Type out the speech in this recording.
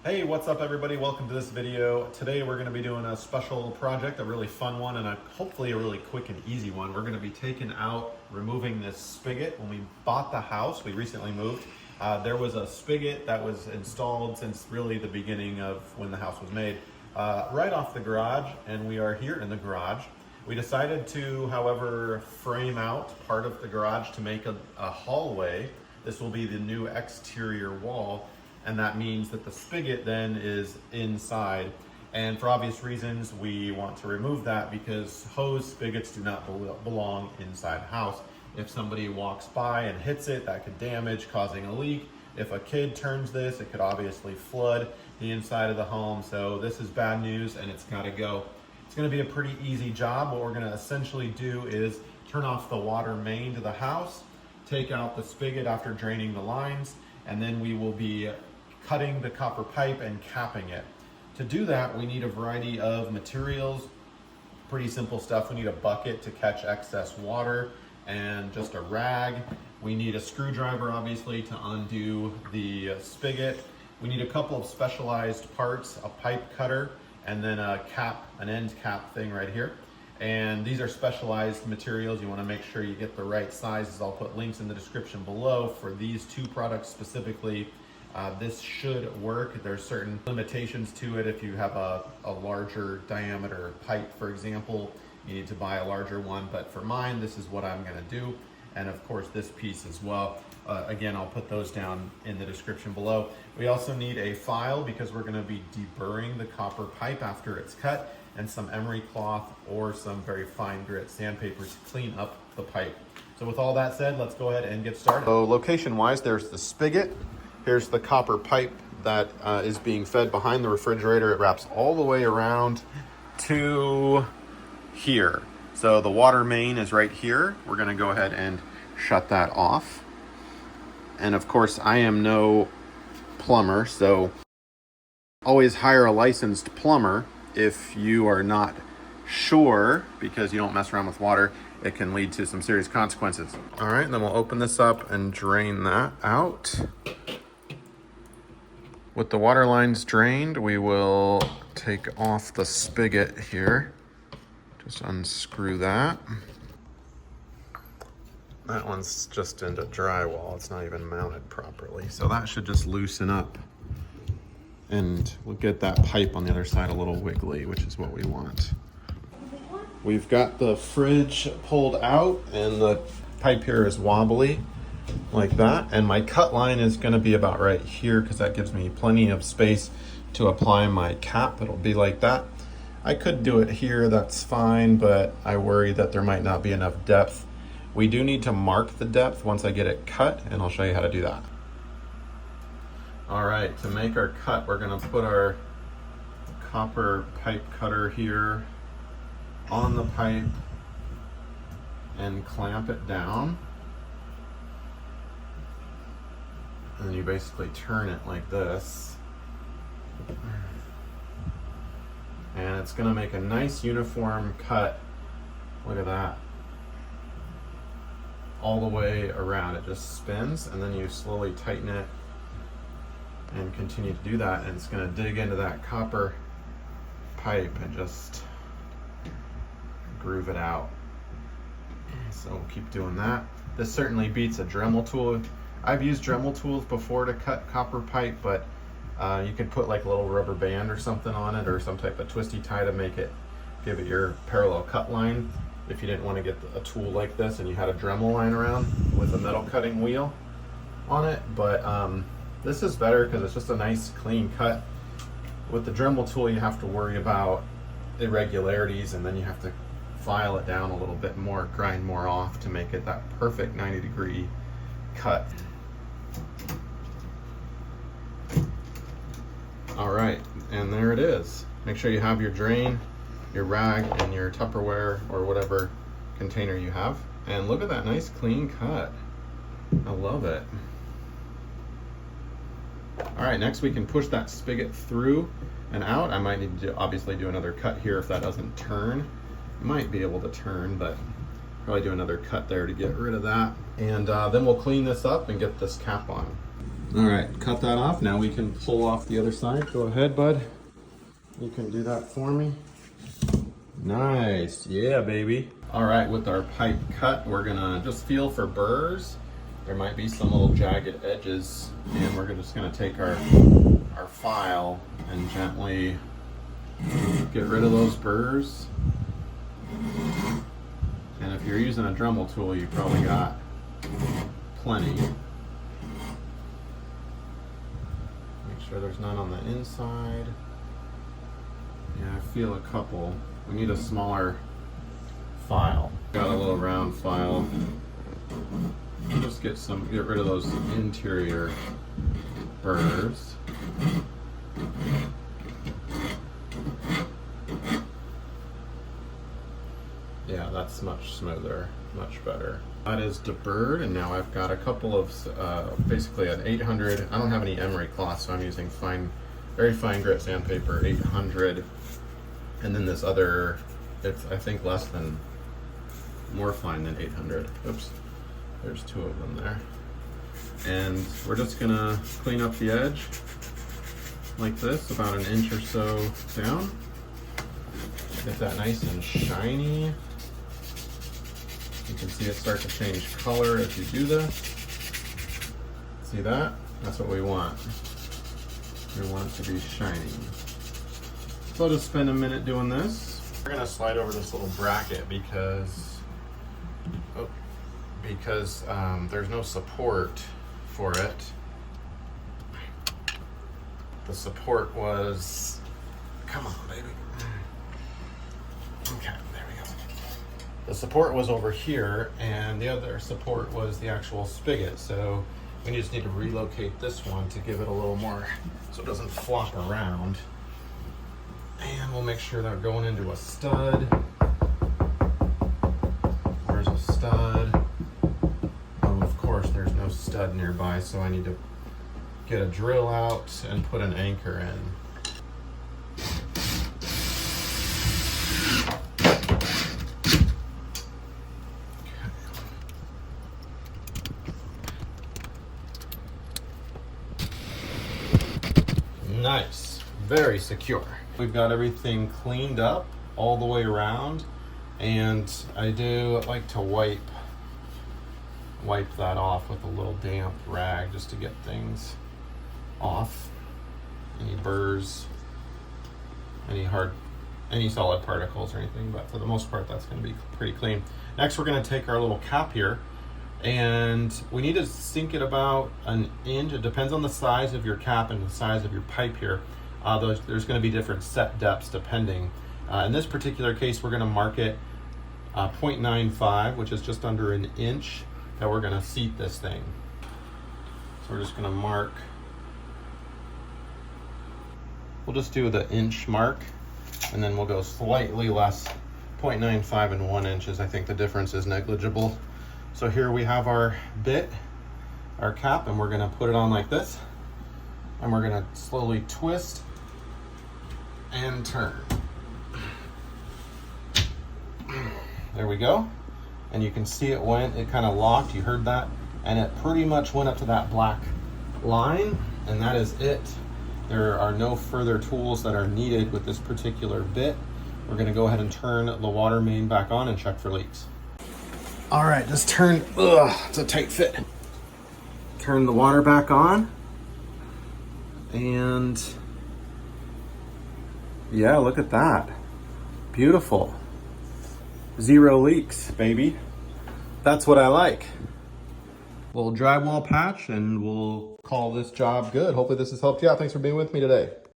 Hey, what's up everybody? Welcome to this video. Today we're going to be doing a special project, a really fun one, and hopefully a really quick and easy one. We're going to be removing this spigot. When we bought the house, we recently moved, there was a spigot that was installed since really the beginning of when the house was made, right off the garage, and we are here in the garage. We decided to, however, frame out part of the garage to make a hallway. This will be the new exterior wall. And that means that the spigot then is inside. And for obvious reasons, we want to remove that because hose spigots do not belong inside the house. If somebody walks by and hits it, that could damage, causing a leak. If a kid turns this, it could obviously flood the inside of the home. So this is bad news and it's gotta go. It's gonna be a pretty easy job. What we're gonna essentially do is turn off the water main to the house, take out the spigot after draining the lines, and then we will be cutting the copper pipe and capping it. To do that, we need a variety of materials, pretty simple stuff. We need a bucket to catch excess water and just a rag. We need a screwdriver, obviously, to undo the spigot. We need a couple of specialized parts, a pipe cutter, and then a cap, an end cap thing right here. And these are specialized materials. You want to make sure you get the right sizes. I'll put links in the description below for these two products specifically. This should work. There's certain limitations to it. If you have a larger diameter pipe, for example, you need to buy a larger one. But for mine, this is what I'm gonna do. And of course, this piece as well. Again, I'll put those down in the description below. We also need a file because we're gonna be deburring the copper pipe after it's cut, and some emery cloth or some very fine grit sandpaper to clean up the pipe. So with all that said, let's go ahead and get started. So location-wise, there's the spigot. Here's the copper pipe that is being fed behind the refrigerator. It wraps all the way around to here. So the water main is right here. We're gonna go ahead and shut that off. And of course, I am no plumber, so always hire a licensed plumber if you are not sure, because you don't mess around with water. It can lead to some serious consequences. All right, and then we'll open this up and drain that out. With the water lines drained, we will take off the spigot here. Just unscrew that. That one's just into drywall. It's not even mounted properly. So that should just loosen up. And we'll get that pipe on the other side a little wiggly, which is what we want. We've got the fridge pulled out and the pipe here is wobbly, like that, and my cut line is going to be about right here because that gives me plenty of space to apply my cap. It'll be like that. I could do it here, that's fine, but I worry that there might not be enough depth. We do need to mark the depth once I get it cut, and I'll show you how to do that. All right, to make our cut, we're going to put our copper pipe cutter here on the pipe and clamp it down. And you basically turn it like this. And it's gonna make a nice uniform cut. Look at that. All the way around. It just spins, and then you slowly tighten it and continue to do that. And it's gonna dig into that copper pipe and just groove it out. So we'll keep doing that. This certainly beats a Dremel tool. I've used Dremel tools before to cut copper pipe, but you could put like a little rubber band or something on it, or some type of twisty tie to give it your parallel cut line. If you didn't want to get a tool like this and you had a Dremel line around with a metal cutting wheel on it, but this is better because it's just a nice clean cut. With the Dremel tool, you have to worry about irregularities, and then you have to file it down a little bit more, grind more off to make it that perfect 90-degree cut. All right, and there it is. Make sure you have your drain, your rag, and your Tupperware or whatever container you have. And look at that nice clean cut. I love it. All right, next we can push that spigot through and out. I might need to obviously do another cut here if that doesn't turn. Might be able to turn, but probably do another cut there to get rid of that. And then we'll clean this up and get this cap on. All right, cut that off. Now we can pull off the other side. Go ahead, bud. You can do that for me. Nice, yeah, baby. All right, with our pipe cut, we're gonna just feel for burrs. There might be some little jagged edges, and we're just gonna take our file and gently get rid of those burrs. And if you're using a Dremel tool, you probably got plenty. Make sure there's none on the inside. Yeah, I feel a couple. We need a smaller file. Got a little round file. Just get rid of those interior burrs. Yeah, that's much smoother, much better. That is deburred, and now I've got a couple of, basically an 800, I don't have any emery cloth, so I'm using very fine grit sandpaper, 800. And then this other, it's I think more fine than 800. Oops, there's two of them there. And we're just gonna clean up the edge like this, about an inch or so down. Get that nice and shiny. You can see it start to change color as you do this. See that? That's what we want. We want it to be shiny. So I'll just spend a minute doing this. We're gonna slide over this little bracket because there's no support for it. The support was, come on, baby. Okay, there we go. The support was over here, and the other support was the actual spigot. So we just need to relocate this one to give it a little more, so it doesn't flop around. And we'll make sure that we're going into a stud. Where's a stud? Oh, of course, there's no stud nearby, so I need to get a drill out and put an anchor in. Nice, very secure. We've got everything cleaned up all the way around, and I do like to wipe that off with a little damp rag just to get things off. Any burrs, any solid particles or anything, but for the most part that's going to be pretty clean. Next, we're going to take our little cap here, and we need to sink it about an inch. It depends on the size of your cap and the size of your pipe here. There's going to be different set depths depending. In this particular case, we're going to mark it 0.95, which is just under an inch that we're going to seat this thing. So we're just going to mark. We'll just do the inch mark, and then we'll go slightly less, 0.95 and 1 inches. I think the difference is negligible. So here we have our bit, our cap, and we're going to put it on like this, and we're going to slowly twist and turn. There we go. And you can see it kind of locked, you heard that, and it pretty much went up to that black line, and that is it. There are no further tools that are needed with this particular bit. We're going to go ahead and turn the water main back on and check for leaks. All right, just turn, it's a tight fit. Turn the water back on, and yeah, look at that. Beautiful. 0 leaks, baby. That's what I like. We'll drywall patch and we'll call this job good. Hopefully this has helped you out. Thanks for being with me today.